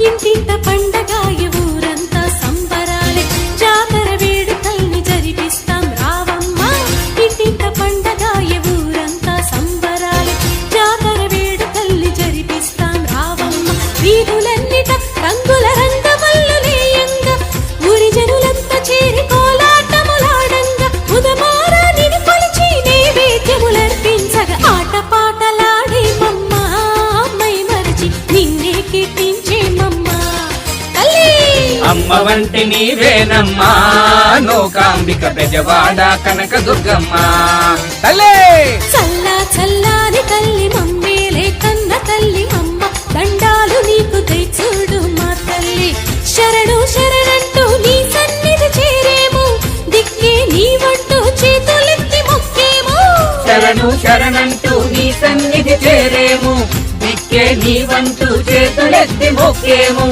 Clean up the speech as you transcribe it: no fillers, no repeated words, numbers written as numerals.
ఇంటింట పండగాయ ఊరంతా సంబరాలే జాతర వేడుకల్ని జరిపిస్తాం రావమ్మ ఇంటింట పండగాయ ఊరంతా సంబరాలే జాతర వేడుకల్ని జరిపిస్తాం రావమ్మ వీధులన్నిట రంగుల రంగవల్లులేయంగా ఊరి జనులంతా చేరి కోలాటములాడంగా ఉదమారానిని కొలిచి నైవేద్యములర్పించగా ఆటపాటలాడే మమ్మ మై మరచి నిన్నే కీర్తించేమమ్మా తల్లి అమ్మ వంటి నీవేనమ్మా లోకాంబిక బెజవాడ కనక దుర్గమ్మ తల్లి చల్లా చల్లాని తల్లి మమ్మేలే కన్న తల్లి అమ్మ దండాలు నీకు తెచ్చుడు మా తల్లి శరణు శరణంటూ నీ సన్నిధి చేరేము దిక్కే నీవంటూ చేతులెత్తి మొక్కేము శరణు శరణంటూ నీ సన్నిధి చేరేము దిక్కే నీవంటూ చేతులెత్తి మొక్కేము